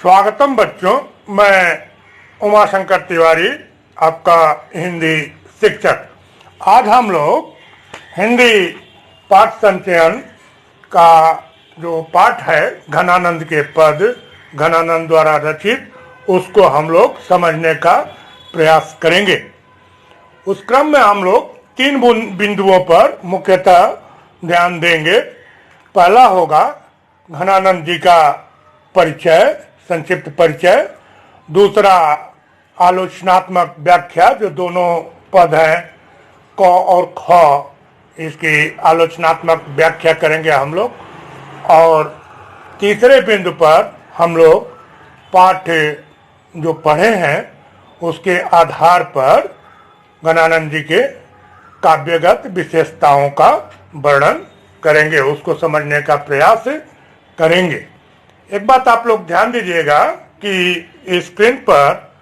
स्वागतम बच्चों, मैं उमाशंकर तिवारी, आपका हिंदी शिक्षक। आज हम लोग हिंदी पाठ संचयन का जो पाठ है घनानंद के पद, घनानंद द्वारा रचित, उसको हम लोग समझने का प्रयास करेंगे। उस क्रम में हम लोग तीन बिंदुओं पर मुख्यतः ध्यान देंगे। पहला होगा घनानंद जी का परिचय, संक्षिप्त परिचय। दूसरा आलोचनात्मक व्याख्या, जो दोनों पद हैं क और ख, इसकी आलोचनात्मक व्याख्या करेंगे हम लोग। और तीसरे बिंदु पर हम लोग पाठ जो पढ़े हैं उसके आधार पर घनानंद जी के काव्यगत विशेषताओं का वर्णन करेंगे, उसको समझने का प्रयास करेंगे। एक बात आप लोग ध्यान दीजिएगा कि स्क्रीन पर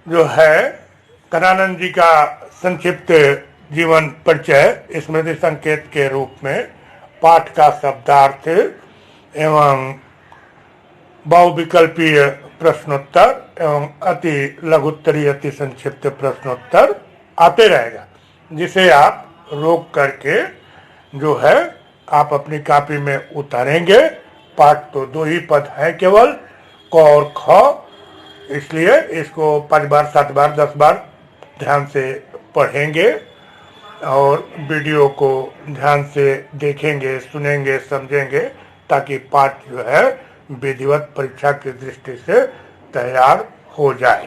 जो है घनानंद जी का संक्षिप्त जीवन परिचय स्मृति संकेत के रूप में पाठ का शब्दार्थ एवं बहुविकल्पीय प्रश्नोत्तर एवं अति लघुत्तरीय अति संक्षिप्त प्रश्नोत्तर आते रहेगा, जिसे आप रोक करके जो है आप अपनी कॉपी में उतारेंगे। पाठ तो दो ही पद हैं केवल, क और ख, इसलिए इसको 5 बार 7 बार 10 बार ध्यान से पढ़ेंगे और वीडियो को ध्यान से देखेंगे, सुनेंगे, समझेंगे, ताकि पाठ जो है विधिवत परीक्षा की दृष्टि से तैयार हो जाए।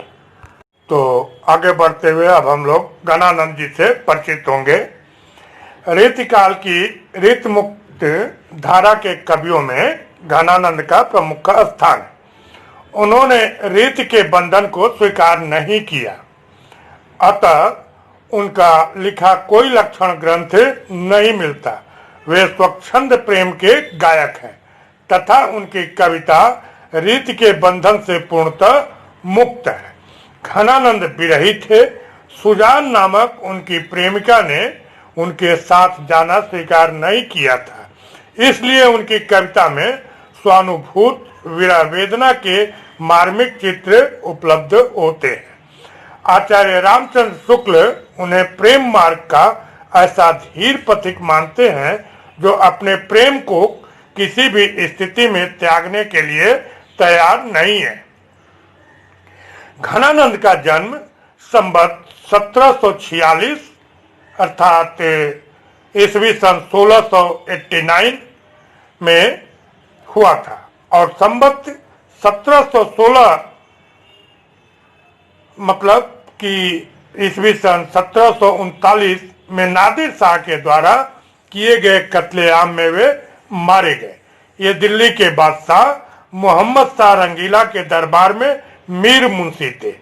तो आगे बढ़ते हुए अब हम लोग घनानंद जी से परिचित होंगे। रीतिकाल की रीत मुक्त धारा के कवियों में घनानंद का प्रमुख स्थान है। उन्होंने रीत के बंधन को स्वीकार नहीं किया, अतः उनका लिखा कोई लक्षण ग्रंथ नहीं मिलता। वे स्वच्छंद प्रेम के गायक हैं तथा उनकी कविता रीत के बंधन से पूर्णतः मुक्त है। घनानंद विरही थे। सुजान नामक उनकी प्रेमिका ने उनके साथ जाना स्वीकार नहीं किया था, इसलिए उनकी कविता में स्वानुभूत विरह वेदना के मार्मिक चित्र उपलब्ध होते हैं। आचार्य रामचंद्र शुक्ल उन्हें प्रेम मार्ग का ऐसा धीर पथिक मानते हैं जो अपने प्रेम को किसी भी स्थिति में त्यागने के लिए तैयार नहीं है। घनानंद का जन्म संवत 1746 अर्थात ईस्वी सन 1689 में हुआ था और संवत 1716 मतलब कि ईस्वी सन 1739 में नादिर शाह के द्वारा किए गए कत्लेआम में वे मारे गए। ये दिल्ली के बादशाह मोहम्मद शाह रंगीला के दरबार में मीर मुंशी थे।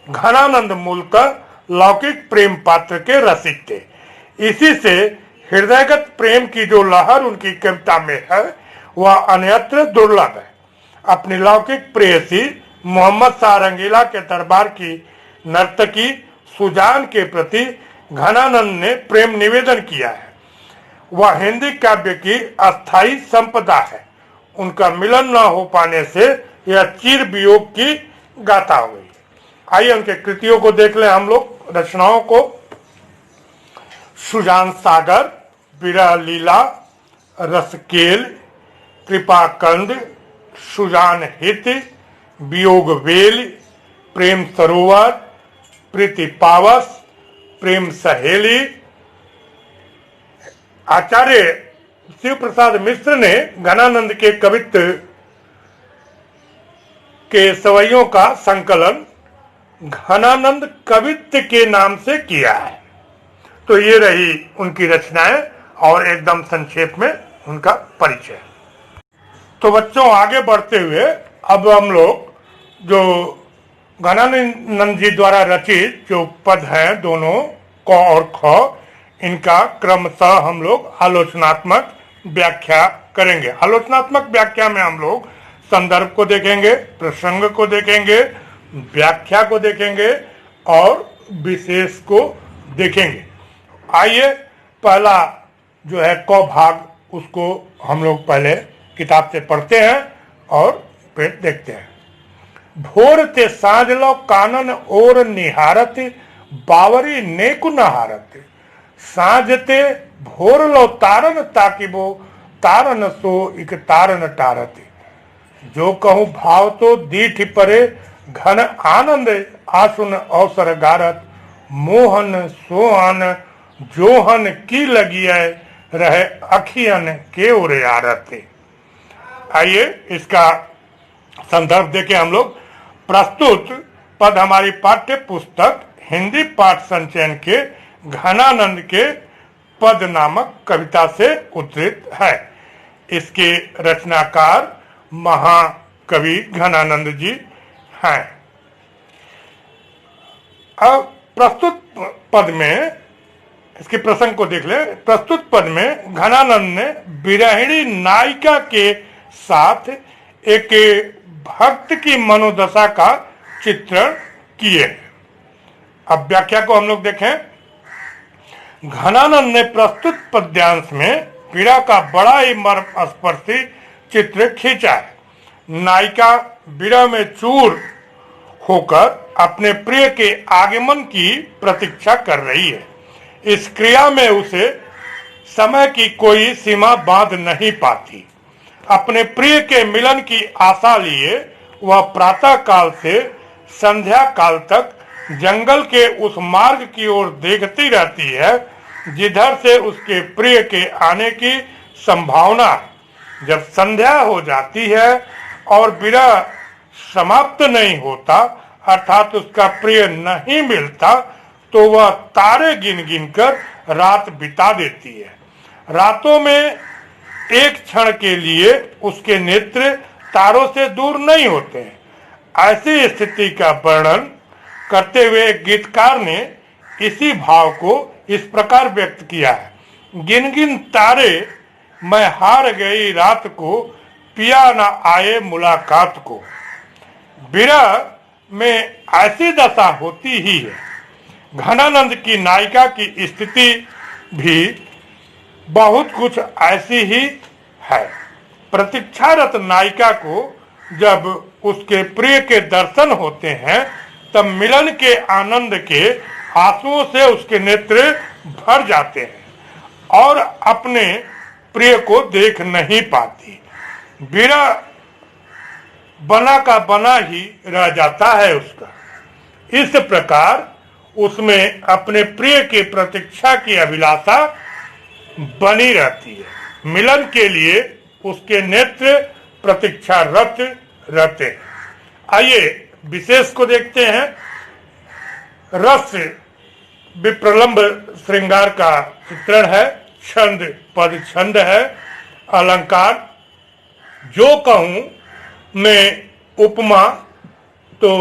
घनानंद मूलतः लौकिक प्रेम पात्र के रसिक थे। इसी से हृदयगत प्रेम की जो लहर उनकी कविता में है वह अन्यत्र दुर्लभ है। अपनी लौकिक प्रेयसी मोहम्मद शाह रंगीला के दरबार की नर्तकी सुजान के प्रति घनानंद ने प्रेम निवेदन किया है। वह हिंदी काव्य की अस्थायी संपदा है। उनका मिलन न हो पाने से यह चिर वियोग की गाथा हो गई। आइए उनके कृतियों को देख लें हम लोग, रचनाओं को। सुजान सागर, विरह लीला, रसकेल, कृपाकंद, सुजान हित, वियोग वेल, प्रेम सरोवर, प्रीति पावस, प्रेम सहेली। आचार्य शिव प्रसाद मिश्र ने घनानंद के कवित्व के सवैयों का संकलन घनानंद कवित्व के नाम से किया है। तो ये रही उनकी रचनाएं और एकदम संक्षेप में उनका परिचय। तो बच्चों, आगे बढ़ते हुए अब हम लोग जो घनानंद जी द्वारा रचित जो पद हैं दोनों क और ख, इनका क्रमशः हम लोग आलोचनात्मक व्याख्या करेंगे। आलोचनात्मक व्याख्या में हम लोग संदर्भ को देखेंगे, प्रसंग को देखेंगे, व्याख्या को देखेंगे और विशेष को देखेंगे। आइए पहला जो है क भाग, उसको हम लोग पहले किताब से पढ़ते हैं और फिर देखते हैं। भोर ते सांझ लो कानन और निहारत, बावरी नेकु नहारत। सांझ ते भोर लो तारन ताकिबो, तारन सो इक तारन टारत। जो कहूँ भाव तो दीठ परे, घन आनंद आसुन अवसर गारत। मोहन सोहन जोहन की लगिए, रहे अखियन के उरे आरत। आइए इसका संदर्भ देखें हम लोग। प्रस्तुत पद हमारी पाठ्य पुस्तक हिंदी पाठ संचयन के घनानंद के पद नामक कविता से उद्धृत है। इसके रचनाकार महाकवि घनानंद जी हैं। अब प्रस्तुत पद में इसके प्रसंग को देख ले। प्रस्तुत पद में घनानंद ने विरहिणी नायिका के साथ एक भक्त की मनोदशा का चित्रण किए। अब व्याख्या को हम लोग देखें। घनानंद ने प्रस्तुत पद्यांश में पीड़ा का बड़ा ही मर्म स्पर्शी चित्र खींचा है। नायिका विरह में चूर होकर अपने प्रिय के आगमन की प्रतीक्षा कर रही है। इस क्रिया में उसे समय की कोई सीमा बांध नहीं पाती। अपने प्रिय के मिलन की आशा लिए वह प्रातः काल से संध्या काल तक जंगल के उस मार्ग की ओर देखती रहती है जिधर से उसके प्रिय के आने की संभावना। जब संध्या हो जाती है और विरह समाप्त नहीं होता, अर्थात उसका प्रिय नहीं मिलता, तो वह तारे गिन गिन कर रात बिता देती है। रातों में एक क्षण के लिए उसके नेत्र तारों से दूर नहीं होते हैं। ऐसी स्थिति का वर्णन करते हुए गीतकार ने इसी भाव को इस प्रकार व्यक्त किया है। गिन गिन तारे मैं हार गई रात को, पिया न आए मुलाकात को। विरह में ऐसी दशा होती ही है। घनानंद की नायिका की स्थिति भी बहुत कुछ ऐसी ही है। प्रतीक्षारत नायिका को जब उसके प्रिय के दर्शन होते हैं तब मिलन के आनंद के आंसुओं से उसके नेत्र भर जाते हैं और अपने प्रिय को देख नहीं पाती। विरह बना का बना ही रह जाता है उसका। इस प्रकार उसमें अपने प्रिय की प्रतीक्षा की अभिलाषा बनी रहती है। मिलन के लिए उसके नेत्र प्रतीक्षारत रहते हैं। आइए विशेष को देखते हैं। रस विप्रलंब श्रृंगार का चित्रण है। छंद पद छंद है। अलंकार जो कहूं में उपमा तो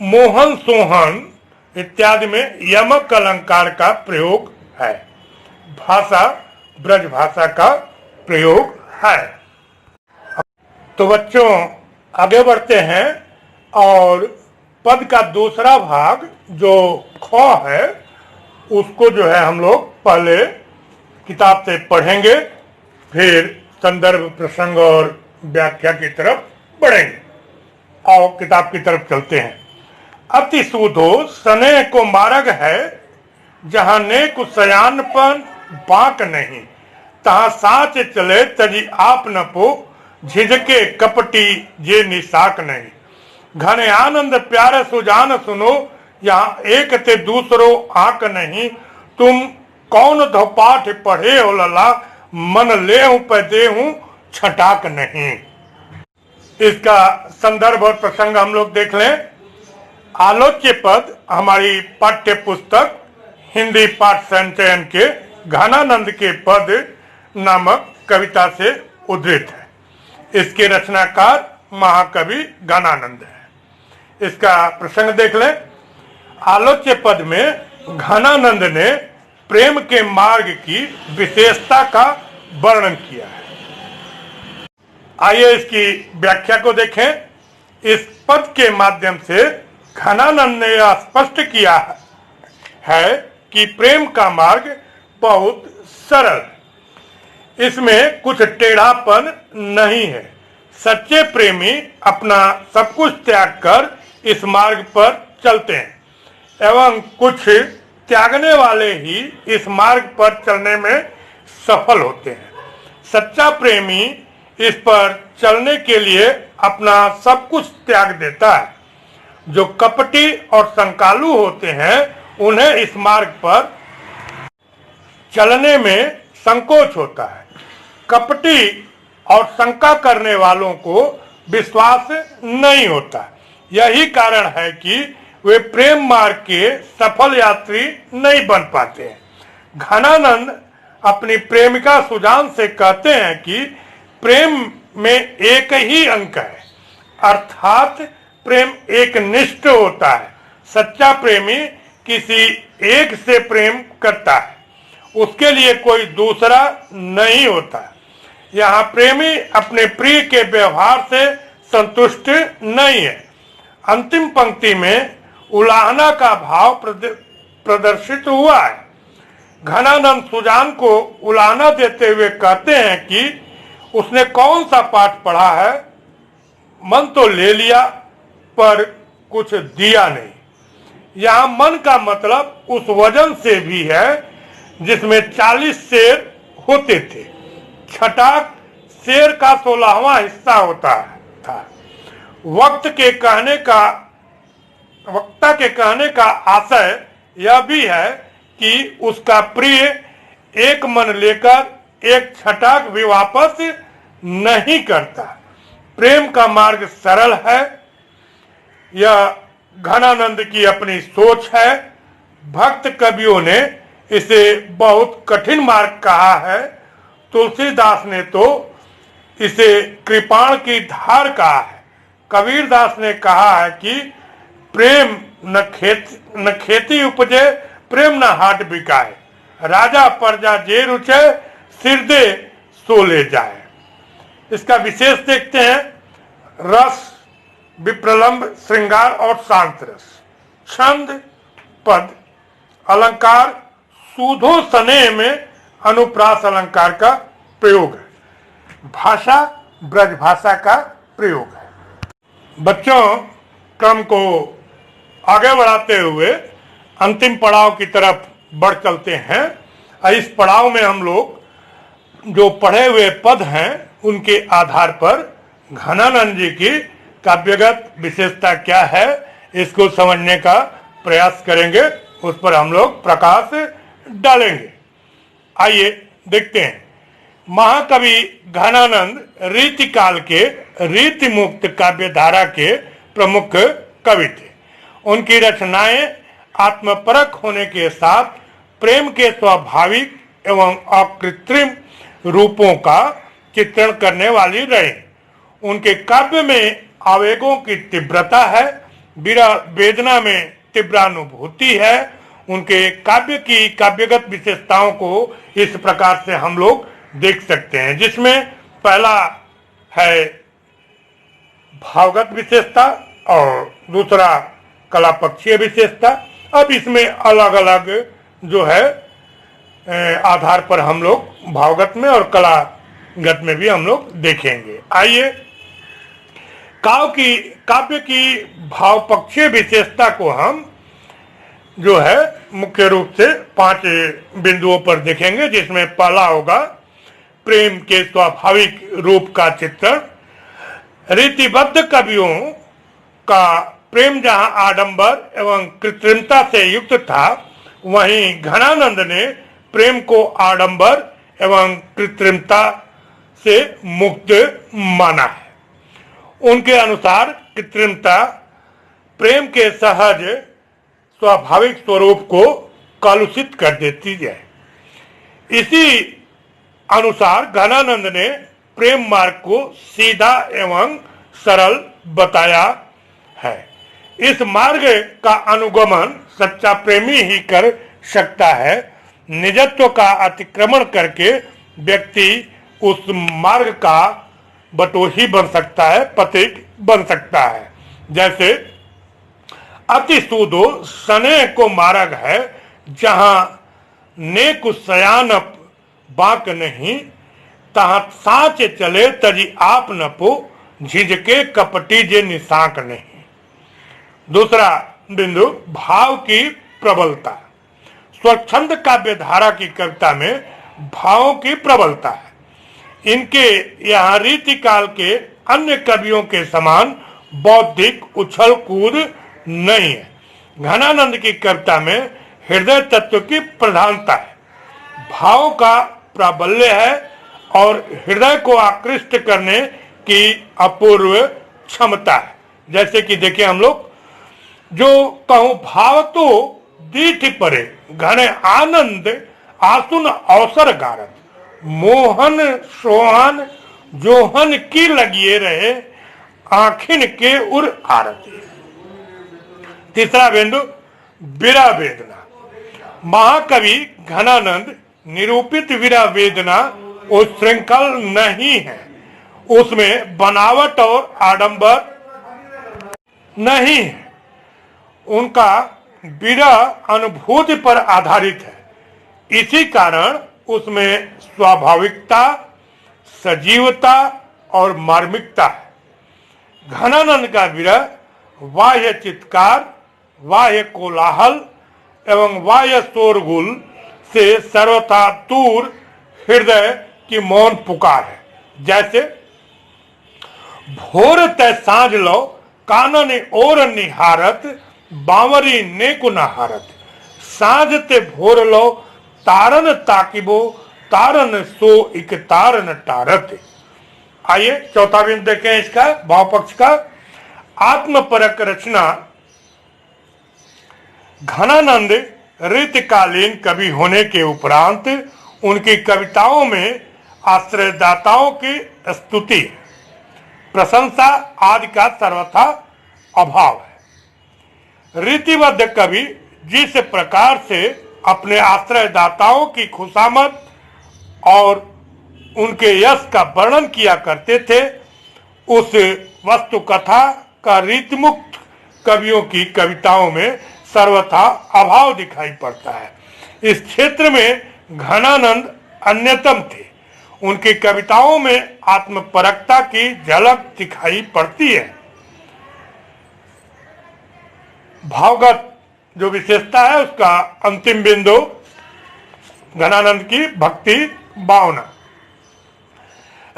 मोहन सोहन इत्यादि में यमक अलंकार का प्रयोग है। भाषा ब्रज भाषा का प्रयोग है। तो बच्चों आगे बढ़ते हैं और पद का दूसरा भाग जो ख है उसको जो है हम लोग पहले किताब से पढ़ेंगे, फिर संदर्भ प्रसंग और व्याख्या की तरफ बढ़ेंगे। आओ किताब की तरफ चलते हैं। अति सूधो स्नेह को मार्ग है, जहां नेक सयानपन बांक नहीं। तहां साच चले तजी आप न पो, झिझके कपटी जे निशाक नहीं। घने आनंद प्यारे सुजान सुनो, यहाँ एक ते दूसरो आंक नहीं। तुम कौन धो पाठ पढ़े हो लला, मन ले हूं पैदे हूं छटाक नहीं। इसका संदर्भ और प्रसंग हम लोग देख लें। आलोच्य पद हमारी पाठ्य पुस्तक हिंदी पाठ संचयन के घनानंद के पद नामक कविता से उद्धृत है। इसके रचनाकार महाकवि घनानंद है। इसका प्रसंग देख लें। आलोच्य पद में घनानंद ने प्रेम के मार्ग की विशेषता का वर्णन किया है। आइए इसकी व्याख्या को देखें। इस पद के माध्यम से घनानंद ने यह स्पष्ट किया है कि प्रेम का मार्ग बहुत सरल, इसमें कुछ टेढ़ापन नहीं है। सच्चे प्रेमी अपना सब कुछ त्याग कर इस मार्ग पर चलते हैं एवं कुछ त्यागने वाले ही इस मार्ग पर चलने में सफल होते हैं। सच्चा प्रेमी इस पर चलने के लिए अपना सब कुछ त्याग देता है। जो कपटी और संकालू होते हैं उन्हें इस मार्ग पर चलने में संकोच होता है। कपटी और शंका करने वालों को विश्वास नहीं होता। यही कारण है कि वे प्रेम मार्ग के सफल यात्री नहीं बन पाते हैं। घनानंद अपनी प्रेमिका सुजान से कहते हैं कि प्रेम में एक ही अंक है, अर्थात प्रेम एक निष्ठ होता है। सच्चा प्रेमी किसी एक से प्रेम करता है, उसके लिए कोई दूसरा नहीं होता। यहाँ प्रेमी अपने प्रिय के व्यवहार से संतुष्ट नहीं है। अंतिम पंक्ति में उलाहना का भाव प्रदर्शित हुआ है। घनानंद सुजान को उलाहना देते हुए कहते हैं कि उसने कौन सा पाठ पढ़ा है, मन तो ले लिया पर कुछ दिया नहीं। यहाँ मन का मतलब उस वजन से भी है जिसमें 40 शेर होते थे। छटाक शेर का 16वां हिस्सा होता था। वक्ता के कहने का आशय यह भी है कि उसका प्रिय एक मन लेकर एक छटाक भी वापस नहीं करता। प्रेम का मार्ग सरल है, यह घनानंद की अपनी सोच है। भक्त कवियों ने इसे बहुत कठिन मार्ग कहा है। तुलसीदास ने तो इसे कृपाण की धार कहा है। कबीरदास ने कहा है कि प्रेम न खेती उपजे, प्रेम न हाट बिकाए। राजा प्रजा जे रुचे, सिर दे सो ले जाए। इसका विशेष देखते हैं। रस, विप्रलंब, श्रृंगार और शांत रस। छंद, पद, अलंकार, सूधो सने में अनुप्रास अलंकार का प्रयोग है। भाषा ब्रज भाषा का प्रयोग है। बच्चों, क्रम को आगे बढ़ाते हुए अंतिम पड़ाव की तरफ बढ़ चलते हैं। इस पड़ाव में हम लोग जो पढ़े हुए पद हैं उनके आधार पर घनानंद जी की काव्यगत विशेषता क्या है इसको समझने का प्रयास करेंगे, उस पर हम लोग प्रकाश डालेंगे। आइए देखते हैं। महाकवि घनानंद रीतिकाल के रीति मुक्त काव्य धारा के प्रमुख कवि थे। उनकी रचनाएं आत्मपरक होने के साथ प्रेम के स्वाभाविक एवं अकृत्रिम रूपों का चित्रण करने वाली रही। उनके काव्य में आवेगों की तीव्रता है, विरह वेदना में तीव्रानुभूति है। उनके काव्य की काव्यगत विशेषताओं को इस प्रकार से हम लोग देख सकते हैं, जिसमें पहला है भावगत विशेषता और दूसरा कला पक्षीय विशेषता। अब इसमें अलग अलग जो है आधार पर हम लोग भावगत में और कलागत में भी हम लोग देखेंगे। आइए काव्य की भाव पक्षीय विशेषता को हम जो है मुख्य रूप से 5 बिंदुओं पर देखेंगे, जिसमें पहला होगा प्रेम के स्वाभाविक रूप का चित्रण। रीतिबद्ध कवियों का प्रेम जहां आडंबर एवं कृत्रिमता से युक्त था, वहीं घनानंद ने प्रेम को आडंबर एवं कृत्रिमता से मुक्त माना है। उनके अनुसार कृत्रिमता प्रेम के सहज स्वाभाविक स्वरूप को कलुषित कर देती है। इसी अनुसार घनानंद ने प्रेम मार्ग को सीधा एवं सरल बताया है। इस मार्ग का अनुगमन सच्चा प्रेमी ही कर सकता है। निजत्व का अतिक्रमण करके व्यक्ति उस मार्ग का बटोही बन सकता है, पथिक बन सकता है। जैसे अति सूदो सने को मार्ग है, जहां नेक सयान बाक नहीं, तहाँ साँच चले तजी आप न पो, झिझके कपटी जे निशाक नहीं। दूसरा बिंदु भाव की प्रबलता। स्वच्छंद काव्य धारा की कविता में भावों की प्रबलता है। इनके यहाँ रीतिकाल के अन्य कवियों के समान बौद्धिक उछल कूद नहीं है। घनानंद की कविता में हृदय तत्व की प्रधानता है, भाव का प्राबल्य है और हृदय को आकृष्ट करने की अपूर्व क्षमता है। जैसे कि देखिए हम लोग जो कहूं, भाव तो दीठ परे घने आनंद आसुन अवसर गारत, मोहन सोहन जोहन की लगिए रहे आखिन के उर आरती। तीसरा बिंदु विरह वेदना। महाकवि घनानंद निरूपित विरह वेदना वो श्रृंखल नहीं है, उसमें बनावट और आडंबर नहीं है। उनका विरह अनुभूति पर आधारित है, इसी कारण उसमें स्वाभाविकता, सजीवता और मार्मिकता है। घनानंद का विरह बाह्य चित्कार, बाह्य कोलाहल एवं बाह्य शोरगुल से सर्वथा दूर हृदय की मौन पुकार है। जैसे भोर तय सांझ लो कानन ओर निहारत, बावरी ने को नहारत, सांझ ते भोर लो तारन ताकिबो, तारन सो इक तारन टारत। आइए चौथा बिंदु देखें इसका भाव पक्ष का। आत्मपरक रचना। घनानंद रीतिकालीन कवि होने के उपरांत उनकी कविताओं में आश्रयदाताओं की स्तुति, प्रशंसा आदि का सर्वथा अभाव है। रीतिबद्ध कवि जिस प्रकार से अपने आश्रयदाताओं की खुशामद और उनके यश का वर्णन किया करते थे, उस वस्तु कथा का रीतिमुक्त कवियों की कविताओं में सर्वथा अभाव दिखाई पड़ता है। इस क्षेत्र में घनानंद अन्यतम थे। उनकी कविताओं में आत्मपरकता की झलक दिखाई पड़ती है। भावगत जो विशेषता है उसका अंतिम बिंदु घनानंद की भक्ति भावना।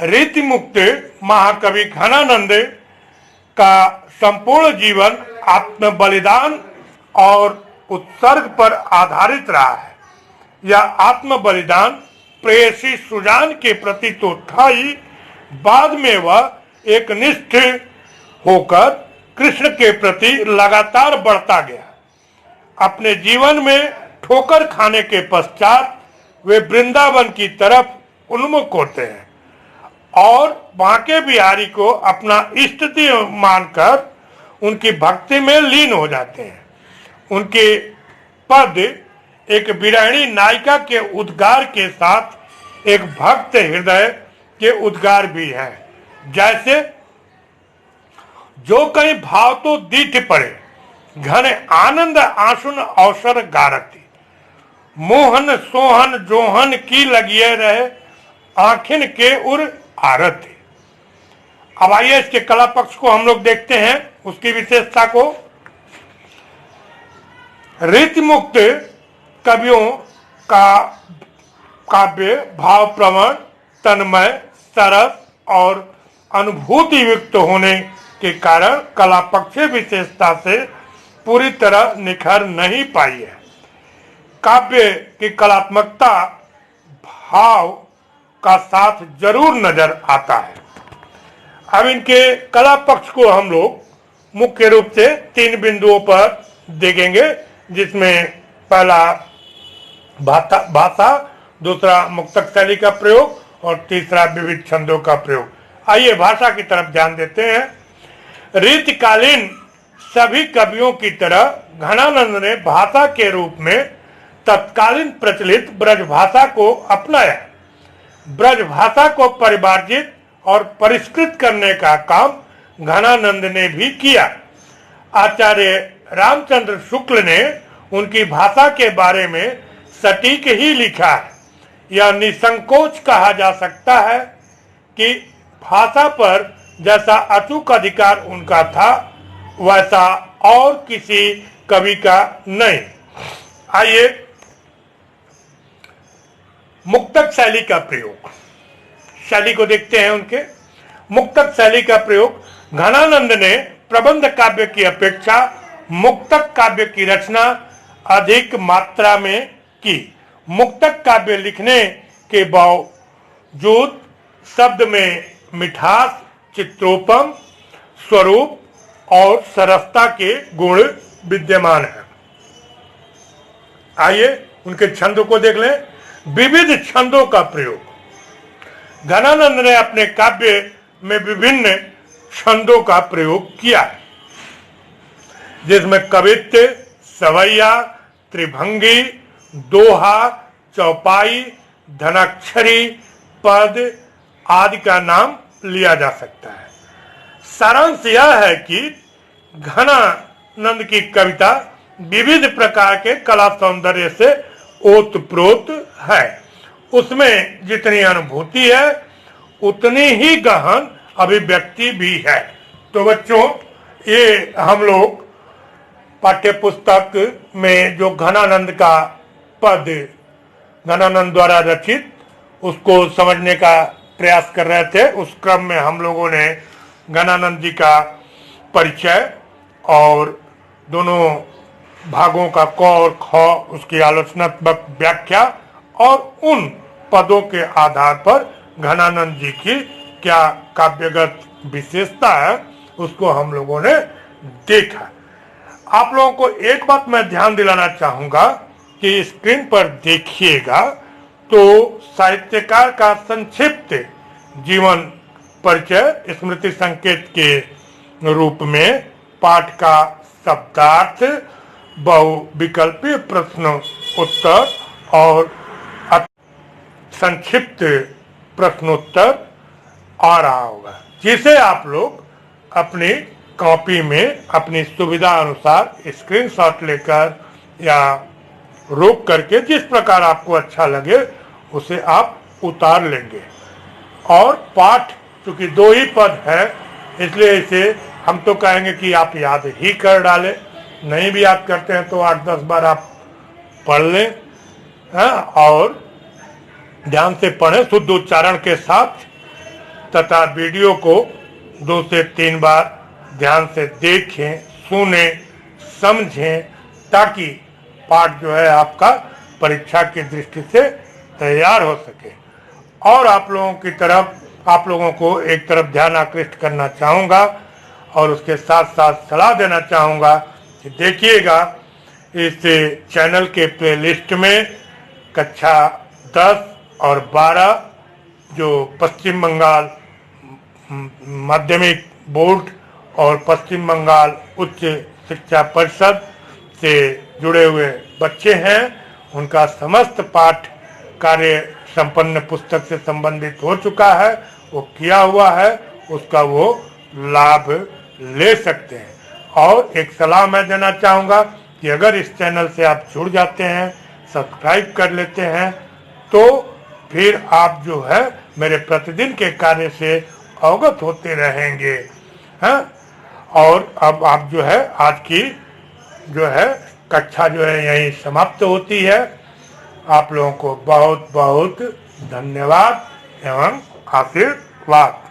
रीति मुक्त महाकवि घनानंद का संपूर्ण जीवन आत्म बलिदान और उत्सर्ग पर आधारित रहा है। यह आत्म बलिदान प्रेयसी सुजान के प्रति तो था ही, बाद में वह एक निष्ठ होकर कृष्ण के प्रति लगातार बढ़ता गया। अपने जीवन में ठोकर खाने के पश्चात वे वृंदावन की तरफ उन्मुख होते हैं और बांके बिहारी को अपना इष्ट देव मानकर उनकी भक्ति में लीन हो जाते हैं। उनके पद एक विरहिणी नायिका के उद्गार के साथ एक भक्त हृदय के उद्गार भी है। जैसे जो कहीं भाव तो दीठ पड़े घने आनंद आसुन अवसर गारती, मोहन सोहन जोहन की लगिए रहे आखिन के उर आरती। अब आइए इसके कला पक्ष को हम लोग देखते हैं, उसकी विशेषता को। रीति मुक्त कवियों का काव्य भाव प्रवण, तन्मय, सरस और अनुभूति युक्त होने के कारण कला पक्ष विशेषता से पूरी तरह निखर नहीं पाई है। काव्य की कलात्मकता भाव का साथ जरूर नजर आता है। अब इनके कला पक्ष को हम लोग मुख्य रूप से 3 बिंदुओं पर देखेंगे, जिसमें पहला भाषा, दूसरा मुक्तक शैली का प्रयोग और तीसरा विविध छंदों का प्रयोग। आइए भाषा की तरफ ध्यान देते हैं। रीतिकालीन सभी कवियों की तरह घनानंद ने भाषा के रूप में तत्कालीन प्रचलित ब्रज भाषा को अपनाया। ब्रज भाषा को परिमार्जित और परिष्कृत करने का काम घनानंद ने भी किया। आचार्य रामचंद्र शुक्ल ने उनकी भाषा के बारे में सटीक ही लिखा है। यह निसंकोच कहा जा सकता है कि भाषा पर जैसा अचूक अधिकार उनका था, वैसा और किसी कवि का नहीं। आइए मुक्तक शैली का प्रयोग, शैली को देखते हैं उनके। मुक्तक शैली का प्रयोग। घनानंद ने प्रबंध काव्य की अपेक्षा मुक्तक काव्य की रचना अधिक मात्रा में की। मुक्तक काव्य लिखने के बावजूद शब्द में मिठास, चित्रोपम, स्वरूप और सरसता के गुण विद्यमान है। आइए उनके छंदों को देख लें। विविध छंदों का प्रयोग। घनानंद ने अपने काव्य में विभिन्न छंदों का प्रयोग किया है, जिसमें कवित्व, सवैया, त्रिभंगी, दोहा, चौपाई, धनाक्षरी, पद आदि का नाम लिया जा सकता है। सारांश यह है कि घनानंद की कविता विविध प्रकार के कला सौंदर्य से ओतप्रोत है। उसमें जितनी अनुभूति है उतनी ही गहन अभिव्यक्ति भी है। तो बच्चों, ये हम लोग पाठ्य पुस्तक में जो घनानंद का पद घनानंद द्वारा रचित, उसको समझने का प्रयास कर रहे थे। उस क्रम में हम लोगों ने घनानंद जी का परिचय और दोनों भागों का क और ख, उसकी आलोचनात्मक व्याख्या और उन पदों के आधार पर घनानंद जी की क्या काव्यगत विशेषता है, उसको हम लोगों ने देखा। आप लोगों को एक बात मैं ध्यान दिलाना चाहूंगा कि स्क्रीन पर देखिएगा तो साहित्यकार का संक्षिप्त जीवन परिचय स्मृति संकेत के रूप में पाठ का शब्दार्थ, बहुविकल्पीय प्रश्न उत्तर और संक्षिप्त प्रश्नोत्तर आ रहा होगा, जिसे आप लोग अपनी कॉपी में अपनी सुविधा अनुसार स्क्रीनशॉट लेकर या रोक करके जिस प्रकार आपको अच्छा लगे उसे आप उतार लेंगे। और पाठ चूंकि 2 ही पद है, इसलिए इसे हम तो कहेंगे कि आप याद ही कर डालें। नहीं भी याद करते हैं तो 8-10 बार आप पढ़ लें, और ध्यान से पढ़ें शुद्ध उच्चारण के साथ, तथा वीडियो को 2 से 3 बार ध्यान से देखें, सुने, समझें, ताकि पाठ जो है आपका परीक्षा की दृष्टि से तैयार हो सके। और आप लोगों को एक तरफ ध्यान आकृष्ट करना चाहूँगा और उसके साथ साथ सलाह देना चाहूँगा कि देखिएगा इस चैनल के प्लेलिस्ट में कक्षा 10 और 12 जो पश्चिम बंगाल माध्यमिक बोर्ड और पश्चिम बंगाल उच्च शिक्षा परिषद से जुड़े हुए बच्चे हैं, उनका समस्त पाठ कार्य संपन्न पुस्तक से संबंधित हो चुका है, वो किया हुआ है, उसका वो लाभ ले सकते हैं। और एक सलाह मैं देना चाहूँगा कि अगर इस चैनल से आप जुड़ जाते हैं, सब्सक्राइब कर लेते हैं, तो फिर आप जो है मेरे प्रतिदिन के कार्य से अवगत होते रहेंगे। हैं? और अब आप जो है आज की जो है कक्षा जो है यहीं समाप्त होती है। आप लोगों को बहुत बहुत धन्यवाद एवं आशीर्वाद।